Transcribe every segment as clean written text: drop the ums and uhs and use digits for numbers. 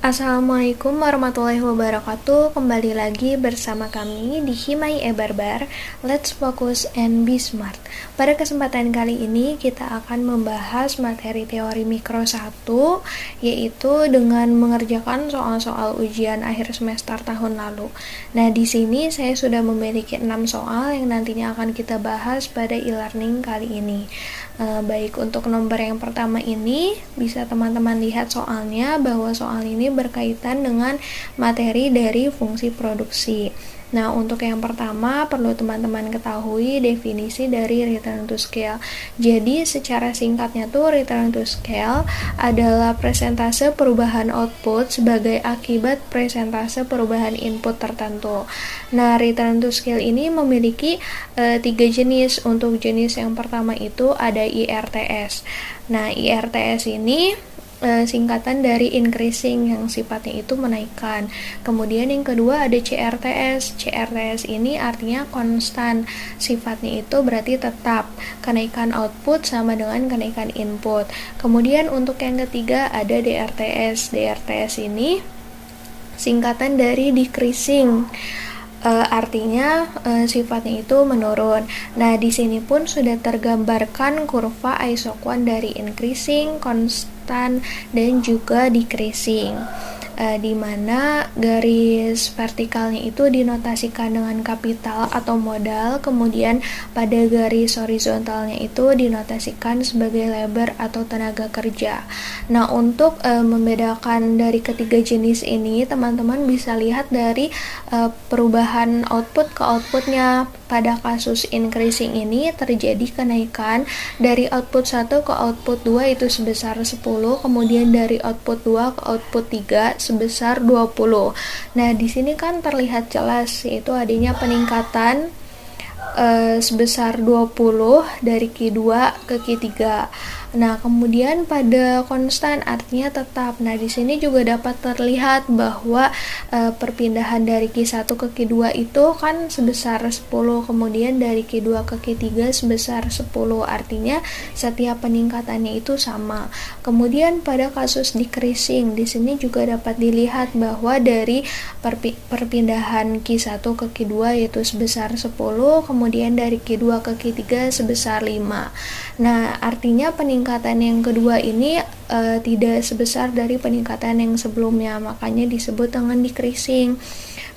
Assalamualaikum warahmatullahi wabarakatuh. Kembali lagi bersama kami di Himai Barbar. Let's focus and be smart. Pada kesempatan kali ini kita akan membahas materi teori mikro 1, yaitu dengan mengerjakan soal-soal ujian akhir semester tahun lalu. Nah, di sini saya sudah memiliki 6 soal yang nantinya akan kita bahas pada e-learning kali ini. Baik, untuk nomor yang pertama ini bisa teman-teman lihat soalnya bahwa soal ini berkaitan dengan materi dari fungsi produksi. Nah, untuk yang pertama perlu teman-teman ketahui definisi dari return to scale. Jadi, secara singkatnya tuh return to scale adalah persentase perubahan output sebagai akibat persentase perubahan input tertentu. Nah, return to scale ini memiliki 3 jenis. Untuk jenis yang pertama itu ada IRTS. Nah, IRTS ini singkatan dari increasing yang sifatnya itu menaikkan. Kemudian yang kedua ada CRTS. CRTS ini artinya konstan, sifatnya itu berarti tetap. Kenaikan output sama dengan kenaikan input. Kemudian untuk yang ketiga ada DRTS. DRTS ini singkatan dari decreasing. Artinya sifatnya itu menurun. Nah, di sini pun sudah tergambarkan kurva isoquant dari increasing, constant, dan juga decreasing. Di mana garis vertikalnya itu dinotasikan dengan kapital atau modal, kemudian pada garis horizontalnya itu dinotasikan sebagai labor atau tenaga kerja. Nah, untuk membedakan dari ketiga jenis ini, teman-teman bisa lihat dari perubahan output ke outputnya. Pada kasus increasing ini terjadi kenaikan dari output 1 ke output 2 itu sebesar 10, kemudian dari output 2 ke output 3 sebesar 20. Nah, di sini kan terlihat jelas yaitu adanya peningkatan sebesar 20 dari Q2 ke Q3. Nah, kemudian pada konstan artinya tetap. Nah, di sini juga dapat terlihat bahwa perpindahan dari Q1 ke Q2 itu kan sebesar 10, kemudian dari Q2 ke Q3 sebesar 10. Artinya setiap peningkatannya itu sama. Kemudian pada kasus decreasing, di sini juga dapat dilihat bahwa dari perpindahan Q1 ke Q2 yaitu sebesar 10, kemudian dari Q2 ke Q3 sebesar 5. Nah, artinya peningkatan yang kedua ini tidak sebesar dari peningkatan yang sebelumnya, makanya disebut dengan decreasing.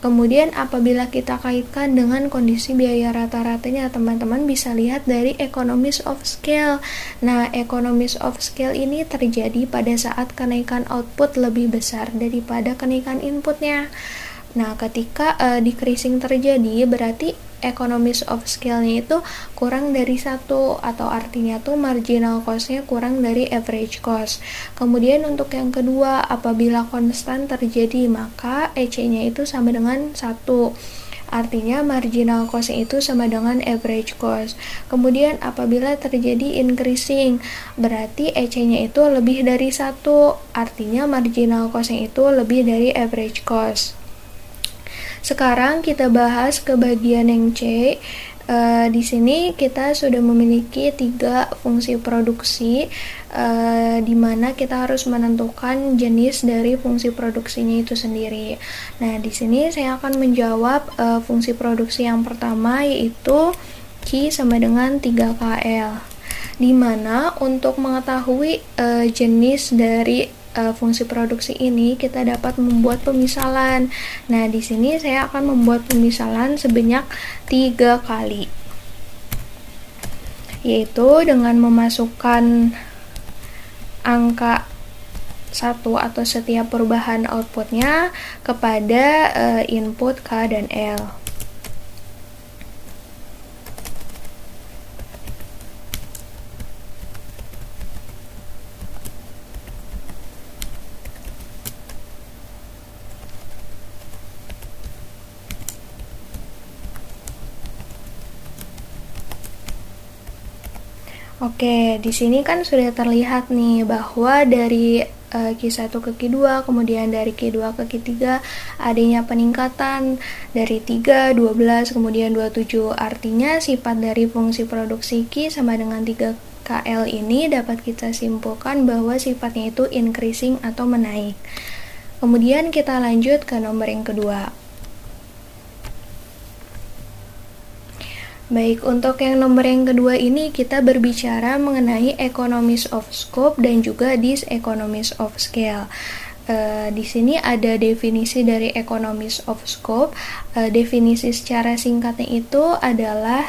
Kemudian apabila kita kaitkan dengan kondisi biaya rata-ratanya, teman-teman bisa lihat dari economies of scale. Nah, economies of scale ini terjadi pada saat kenaikan output lebih besar daripada kenaikan inputnya. Nah, ketika decreasing terjadi, berarti economies of scale-nya itu kurang dari 1, atau artinya tuh marginal cost-nya kurang dari average cost. Kemudian untuk yang kedua, apabila konstan terjadi, maka EC-nya itu sama dengan 1. Artinya marginal cost itu sama dengan average cost. Kemudian apabila terjadi increasing, berarti EC-nya itu lebih dari 1. Artinya marginal cost itu lebih dari average cost. Sekarang kita bahas ke bagian yang C. Di sini kita sudah memiliki 3 fungsi produksi, di mana kita harus menentukan jenis dari fungsi produksinya itu sendiri. Nah, di sini saya akan menjawab fungsi produksi yang pertama, yaitu Q sama dengan 3KL. Di mana untuk mengetahui jenis dari fungsi produksi ini kita dapat membuat pemisalan. Nah, di sini saya akan membuat pemisalan sebanyak 3 kali, yaitu dengan memasukkan angka 1 atau setiap perubahan outputnya kepada input K dan L. Oke, di sini kan sudah terlihat nih bahwa dari Q1 ke Q2, kemudian dari Q2 ke Q3 adanya peningkatan dari 3, 12, kemudian 27. Artinya sifat dari fungsi produksi Q sama dengan 3KL ini dapat kita simpulkan bahwa sifatnya itu increasing atau menaik. Kemudian kita lanjut ke nomor yang kedua. Baik, untuk yang nomor yang kedua ini kita berbicara mengenai economies of scope dan juga diseconomies of scale. Di sini ada definisi dari economies of scope. Definisi secara singkatnya itu adalah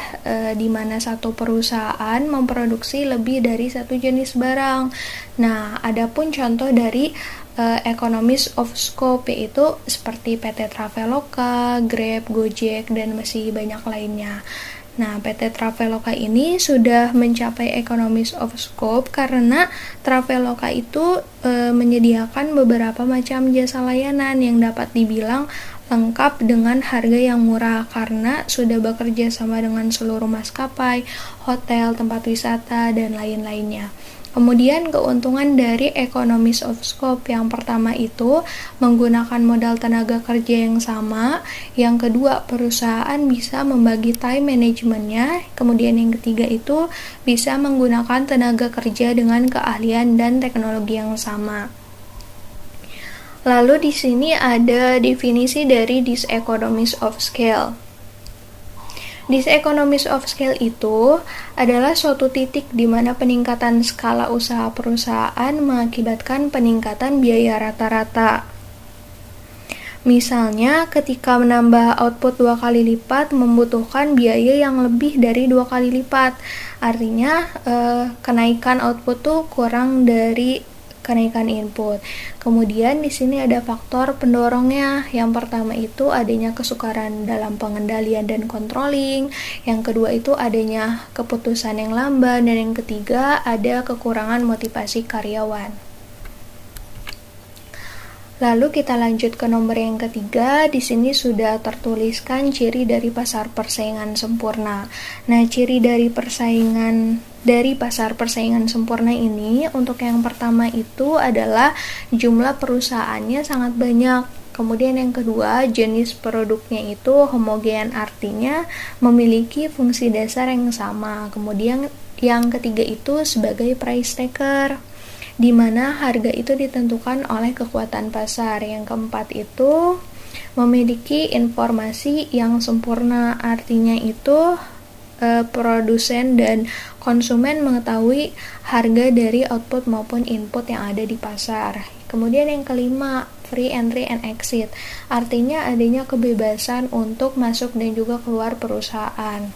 di mana satu perusahaan memproduksi lebih dari satu jenis barang. Nah, adapun contoh dari economies of scope yaitu seperti PT Traveloka, Grab, Gojek, dan masih banyak lainnya. Nah, PT Traveloka ini sudah mencapai economies of scope karena Traveloka itu menyediakan beberapa macam jasa layanan yang dapat dibilang lengkap dengan harga yang murah karena sudah bekerja sama dengan seluruh maskapai, hotel, tempat wisata, dan lain-lainnya. Kemudian keuntungan dari economies of scope yang pertama itu menggunakan modal tenaga kerja yang sama, yang kedua perusahaan bisa membagi time managementnya, kemudian yang ketiga itu bisa menggunakan tenaga kerja dengan keahlian dan teknologi yang sama. Lalu di sini ada definisi dari diseconomies of scale. Diseconomies of scale itu adalah suatu titik di mana peningkatan skala usaha perusahaan mengakibatkan peningkatan biaya rata-rata. Misalnya, ketika menambah output 2 kali lipat membutuhkan biaya yang lebih dari 2 kali lipat. Artinya, kenaikan output tuh kurang dari kenaikan input. Kemudian di sini ada faktor pendorongnya. Yang pertama itu adanya kesukaran dalam pengendalian dan controlling. Yang kedua itu adanya keputusan yang lamban, dan yang ketiga ada kekurangan motivasi karyawan. Lalu kita lanjut ke nomor yang ketiga. Di sini sudah tertuliskan ciri dari pasar persaingan sempurna. Nah, ciri dari pasar persaingan sempurna ini untuk yang pertama itu adalah jumlah perusahaannya sangat banyak. Kemudian yang kedua, jenis produknya itu homogen, artinya memiliki fungsi dasar yang sama. Kemudian yang ketiga itu sebagai price taker, di mana harga itu ditentukan oleh kekuatan pasar. Yang keempat itu memiliki informasi yang sempurna, artinya itu produsen dan konsumen mengetahui harga dari output maupun input yang ada di pasar. Kemudian yang kelima, free entry and exit, artinya adanya kebebasan untuk masuk dan juga keluar perusahaan.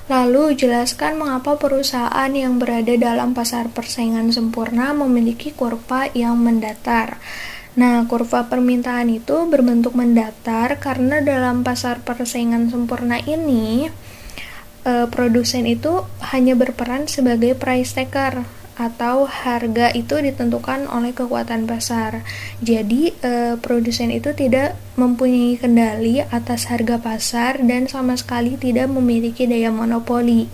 Lalu, jelaskan mengapa perusahaan yang berada dalam pasar persaingan sempurna memiliki kurva yang mendatar. Nah, kurva permintaan itu berbentuk mendatar karena dalam pasar persaingan sempurna ini, produsen itu hanya berperan sebagai price taker, atau harga itu ditentukan oleh kekuatan pasar. Jadi, produsen itu tidak mempunyai kendali atas harga pasar dan sama sekali tidak memiliki daya monopoli.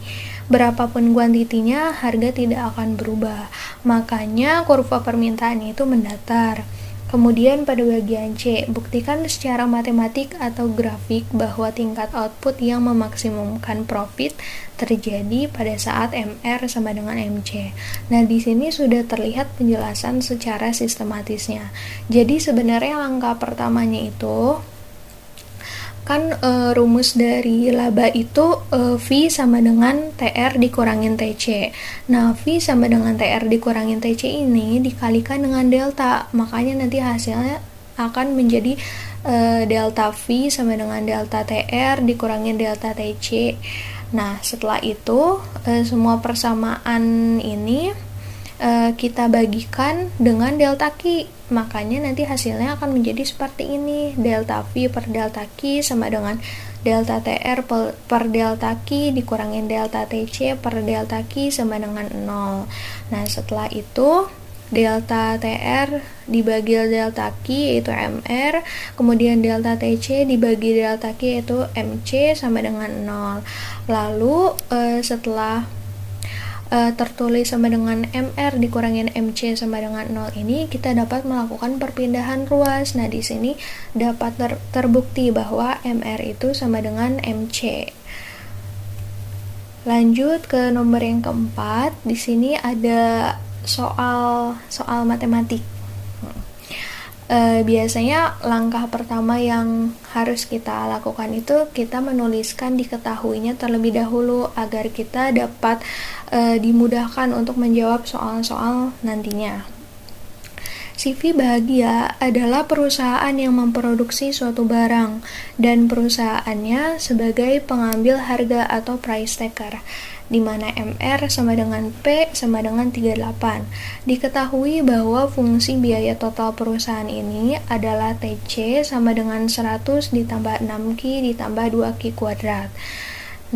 Berapapun kuantitinya, harga tidak akan berubah. Makanya kurva permintaan itu mendatar. Kemudian pada bagian C, buktikan secara matematik atau grafik bahwa tingkat output yang memaksimumkan profit terjadi pada saat MR sama dengan MC. Nah, di sini sudah terlihat penjelasan secara sistematisnya. Jadi sebenarnya langkah pertamanya itu kan rumus dari laba itu V sama dengan TR dikurangin TC. Nah, V sama dengan TR dikurangin TC ini dikalikan dengan delta, makanya nanti hasilnya akan menjadi delta V sama dengan delta TR dikurangin delta TC. Nah, setelah itu semua persamaan ini kita bagikan dengan delta Q, makanya nanti hasilnya akan menjadi seperti ini. Delta V per delta Q sama dengan delta TR per delta Q dikurangin delta TC per delta Q sama dengan 0. Nah, setelah itu delta TR dibagi delta Q yaitu MR, kemudian delta TC dibagi delta Q yaitu MC sama dengan 0. Lalu setelah tertulis sama dengan MR dikurangin MC sama dengan 0 ini, kita dapat melakukan perpindahan ruas. Nah, di sini dapat terbukti bahwa MR itu sama dengan MC. Lanjut ke nomor yang keempat. Di sini ada soal matematik. Biasanya langkah pertama yang harus kita lakukan itu kita menuliskan diketahuinya terlebih dahulu agar kita dapat dimudahkan untuk menjawab soal-soal nantinya. CV Bahagia adalah perusahaan yang memproduksi suatu barang dan perusahaannya sebagai pengambil harga atau price taker, di mana MR sama dengan P sama dengan 38. Diketahui bahwa fungsi biaya total perusahaan ini adalah TC sama dengan 100 ditambah 6Q ditambah 2Q kuadrat.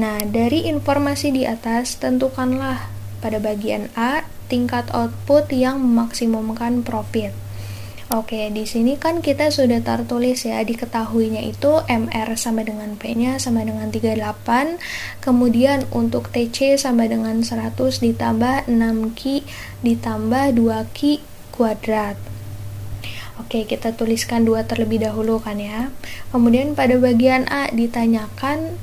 Nah, dari informasi di atas, tentukanlah pada bagian A tingkat output yang memaksimumkan profit. Oke, di sini kan kita sudah tertulis ya, diketahuinya itu MR sama dengan P-nya sama dengan 38, kemudian untuk TC sama dengan 100 ditambah 6Q ditambah 2Q kuadrat. Oke, kita tuliskan 2 terlebih dahulu kan ya. Kemudian pada bagian A ditanyakan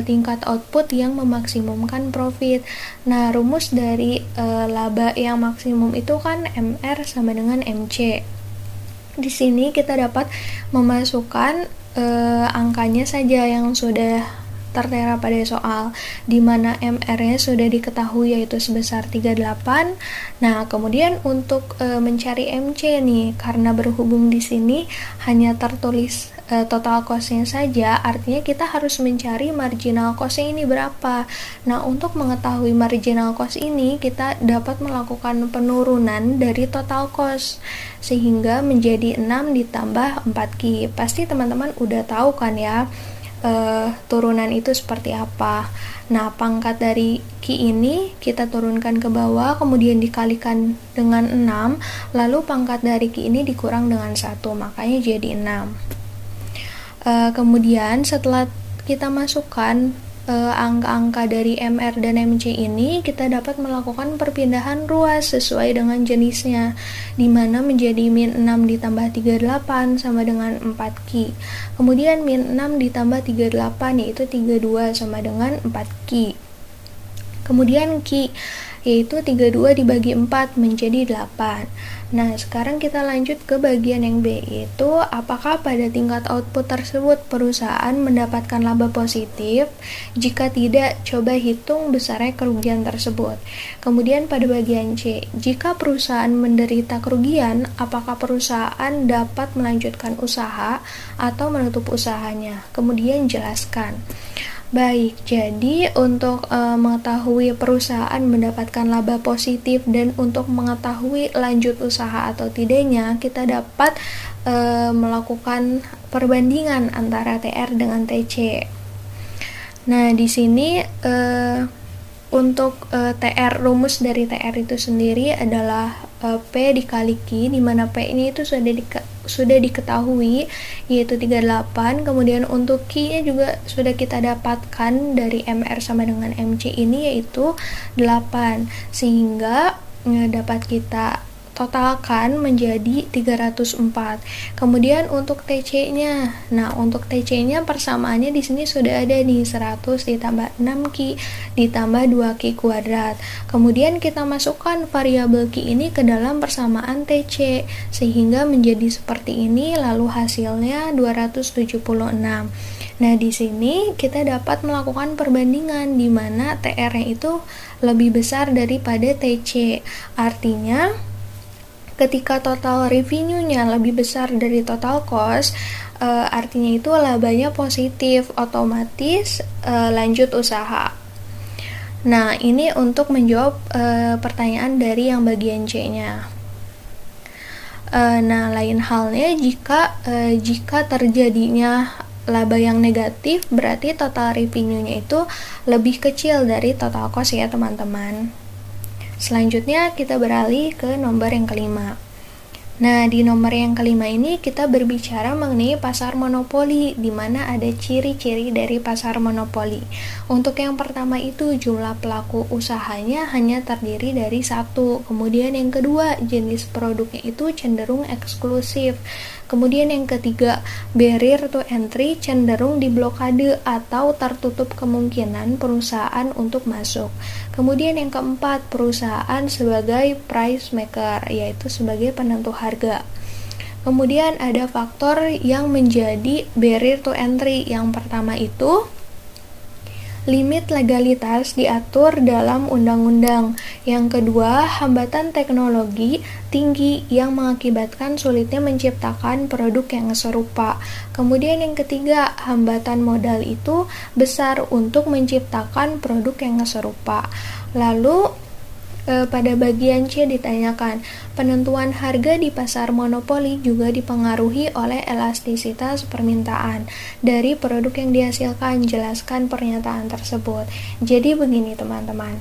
tingkat output yang memaksimumkan profit. Nah, rumus dari laba yang maksimum itu kan MR sama dengan MC. Di sini kita dapat memasukkan angkanya saja yang sudah tertera pada soal, di mana MR-nya sudah diketahui yaitu sebesar 38. Nah, kemudian untuk mencari MC nih, karena berhubung di sini hanya tertulis total cost-nya saja, artinya kita harus mencari marginal cost-nya ini berapa. Nah, untuk mengetahui marginal cost ini, kita dapat melakukan penurunan dari total cost, sehingga menjadi 6 ditambah 4Q. Pasti teman-teman udah tahu kan ya, turunan itu seperti apa. Nah, pangkat dari Q ini kita turunkan ke bawah, kemudian dikalikan dengan 6, lalu pangkat dari Q ini dikurang dengan 1, makanya jadi 6. Kemudian setelah kita masukkan angka-angka dari MR dan MC ini, kita dapat melakukan perpindahan ruas sesuai dengan jenisnya, di mana menjadi min 6 ditambah 38 sama dengan 4Q. Kemudian min 6 ditambah 38 yaitu 32 sama dengan 4Q. Kemudian Q yaitu 32 dibagi 4 menjadi 8. Nah, sekarang kita lanjut ke bagian yang B, yaitu apakah pada tingkat output tersebut perusahaan mendapatkan laba positif? Jika tidak, coba hitung besarnya kerugian tersebut. Kemudian pada bagian C, jika perusahaan menderita kerugian, apakah perusahaan dapat melanjutkan usaha atau menutup usahanya? Kemudian jelaskan. Baik, jadi untuk mengetahui perusahaan mendapatkan laba positif dan untuk mengetahui lanjut usaha atau tidaknya, kita dapat melakukan perbandingan antara TR dengan TC. Nah, di sini untuk TR, rumus dari TR itu sendiri adalah P dikali Q, di mana P ini itu sudah diketahui yaitu 38. Kemudian untuk Q-nya juga sudah kita dapatkan dari MR sama dengan MC ini yaitu 8, sehingga dapat kita totalkan menjadi 304. Kemudian untuk TC-nya, nah untuk TC-nya persamaannya di sini sudah ada nih, 100 ditambah 6Q ditambah 2Q kuadrat. Kemudian kita masukkan variabel Q ini ke dalam persamaan TC sehingga menjadi seperti ini, lalu hasilnya 276. Nah, di sini kita dapat melakukan perbandingan di mana TR-nya itu lebih besar daripada TC. Artinya ketika total revenue-nya lebih besar dari total cost, artinya itu labanya positif, otomatis lanjut usaha. Nah, ini untuk menjawab pertanyaan dari yang bagian C-nya. Nah, lain halnya jika terjadinya laba yang negatif, berarti total revenue-nya itu lebih kecil dari total cost ya teman-teman. Selanjutnya kita beralih ke nomor yang kelima. Nah, di nomor yang kelima ini kita berbicara mengenai pasar monopoli, di mana ada ciri-ciri dari pasar monopoli. Untuk yang pertama itu jumlah pelaku usahanya hanya terdiri dari 1. Kemudian yang kedua, jenis produknya itu cenderung eksklusif. Kemudian yang ketiga, barrier to entry cenderung diblokade atau tertutup kemungkinan perusahaan untuk masuk. Kemudian yang keempat, perusahaan sebagai price maker, yaitu sebagai penentu harga. Kemudian ada faktor yang menjadi barrier to entry. Yang pertama itu limit legalitas diatur dalam undang-undang. Yang kedua, hambatan teknologi tinggi yang mengakibatkan sulitnya menciptakan produk yang serupa. Kemudian yang ketiga, hambatan modal itu besar untuk menciptakan produk yang serupa. Lalu pada bagian C ditanyakan, penentuan harga di pasar monopoli juga dipengaruhi oleh elastisitas permintaan dari produk yang dihasilkan. Jelaskan pernyataan tersebut. Jadi begini teman-teman,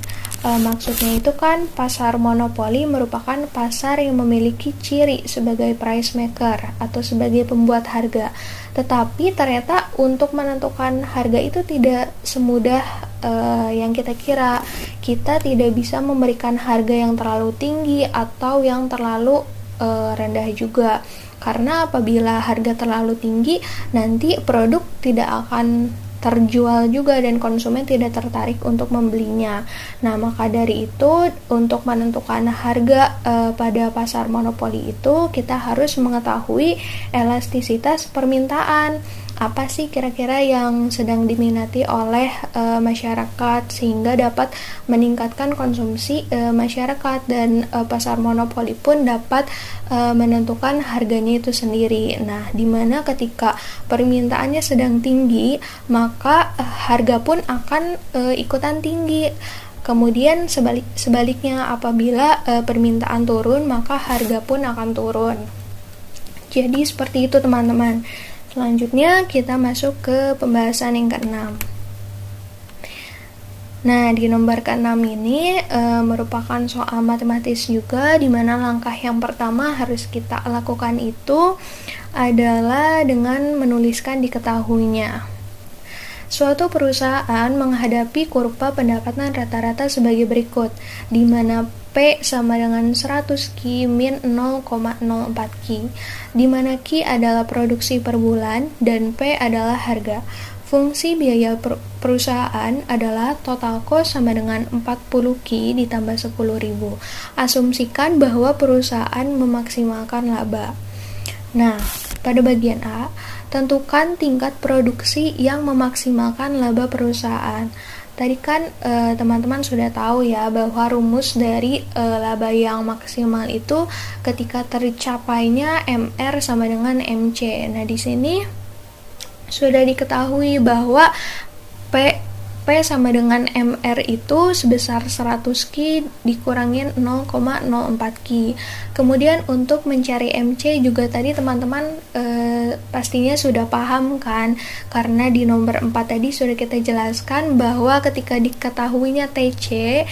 maksudnya itu kan pasar monopoli merupakan pasar yang memiliki ciri sebagai price maker atau sebagai pembuat harga. Tetapi ternyata untuk menentukan harga itu tidak semudah yang kita kira. Kita tidak bisa memberikan harga yang terlalu tinggi atau yang terlalu rendah juga. Karena apabila harga terlalu tinggi, nanti produk tidak akan terjual juga dan konsumen tidak tertarik untuk membelinya. Nah, maka dari itu untuk menentukan harga pada pasar monopoli itu kita harus mengetahui elastisitas permintaan. Apa sih kira-kira yang sedang diminati oleh masyarakat sehingga dapat meningkatkan konsumsi masyarakat, dan pasar monopoli pun dapat menentukan harganya itu sendiri. Nah, dimana ketika permintaannya sedang tinggi, maka harga pun akan ikutan tinggi. Kemudian sebaliknya apabila permintaan turun, maka harga pun akan turun. Jadi seperti itu teman-teman. Selanjutnya kita masuk ke pembahasan yang ke-6. Nah, di nomor ke-6 ini merupakan soal matematis juga, di mana langkah yang pertama harus kita lakukan itu adalah dengan menuliskan diketahuinya. Suatu perusahaan menghadapi kurva pendapatan rata-rata sebagai berikut, di mana P sama dengan 100 Ki min 0,04 Ki, di mana Ki adalah produksi per bulan dan P adalah harga. Fungsi biaya perusahaan adalah total cost sama dengan 40 Ki ditambah 10.000. Asumsikan bahwa perusahaan memaksimalkan laba. Nah, pada bagian A, tentukan tingkat produksi yang memaksimalkan laba perusahaan. Tadi kan teman-teman sudah tahu ya bahwa rumus dari laba yang maksimal itu ketika tercapainya MR sama dengan MC. Nah, di sini sudah diketahui bahwa P sama dengan MR itu sebesar 100 Ki dikurangin 0,04 Ki. Kemudian untuk mencari MC juga tadi teman-teman pastinya sudah paham kan, karena di nomor 4 tadi sudah kita jelaskan bahwa ketika diketahuinya TC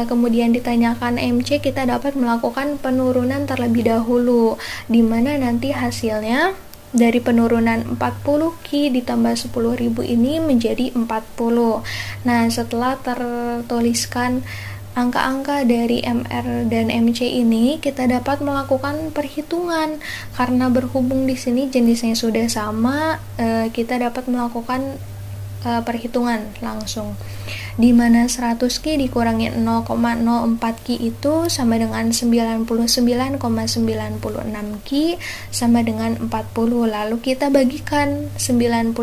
kemudian ditanyakan MC, kita dapat melakukan penurunan terlebih dahulu, di mana nanti hasilnya dari penurunan 40 Ki ditambah 10.000 ini menjadi 40. Nah, setelah tertuliskan angka-angka dari MR dan MC ini, kita dapat melakukan perhitungan. Karena berhubung di sini jenisnya sudah sama, kita dapat melakukan perhitungan langsung, di mana 100 Ki dikurangi 0,04 Ki itu sama dengan 99,96 Ki sama dengan 40. Lalu kita bagikan 99,96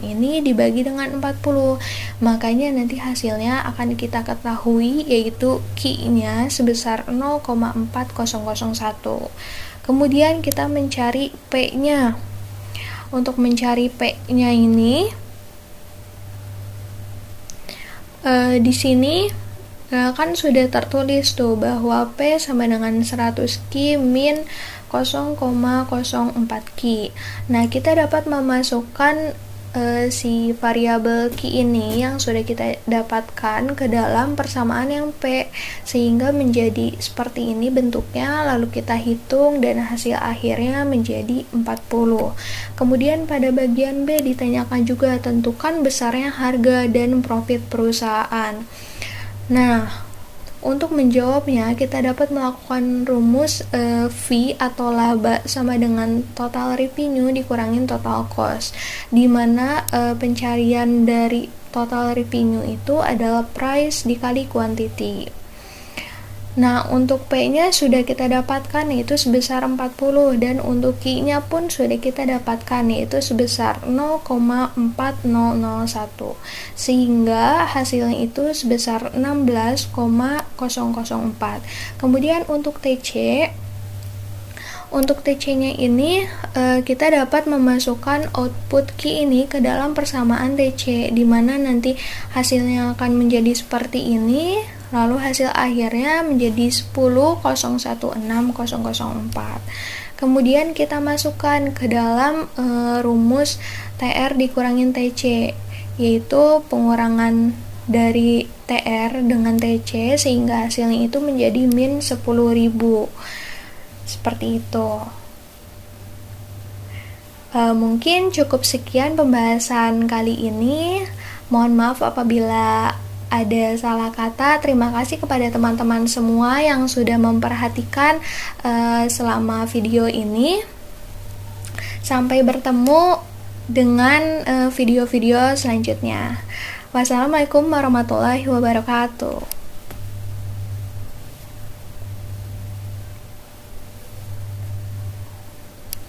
ini dibagi dengan 40. Makanya nanti hasilnya akan kita ketahui, yaitu Ki-nya sebesar 0,4001. Kemudian kita mencari P-nya. Untuk mencari P-nya ini di sini kan sudah tertulis tuh bahwa P sama dengan 100 Ki min 0,04 Ki. Nah, kita dapat memasukkan si variabel Ki ini yang sudah kita dapatkan ke dalam persamaan yang P, sehingga menjadi seperti ini bentuknya. Lalu kita hitung dan hasil akhirnya menjadi 40. Kemudian pada bagian B ditanyakan juga tentukan besarnya harga dan profit perusahaan. Nah, untuk menjawabnya kita dapat melakukan rumus V atau laba sama dengan total revenue dikurangin total cost, di mana pencarian dari total revenue itu adalah price dikali quantity. Nah, untuk P-nya sudah kita dapatkan, yaitu sebesar 40, dan untuk Q-nya pun sudah kita dapatkan, yaitu sebesar 0,4001, sehingga hasilnya itu sebesar 16,004. Kemudian untuk TC, nya ini kita dapat memasukkan output Q ini ke dalam persamaan TC, di mana nanti hasilnya akan menjadi seperti ini, lalu hasil akhirnya menjadi 10,016,004. Kemudian kita masukkan ke dalam rumus TR dikurangin TC, yaitu pengurangan dari TR dengan TC sehingga hasilnya itu menjadi min 10.000. Seperti itu. Mungkin cukup sekian pembahasan kali ini. Mohon maaf apabila ada salah kata. Terima kasih kepada teman-teman semua yang sudah memperhatikan selama video ini. Sampai bertemu dengan video-video selanjutnya. Wassalamualaikum warahmatullahi wabarakatuh.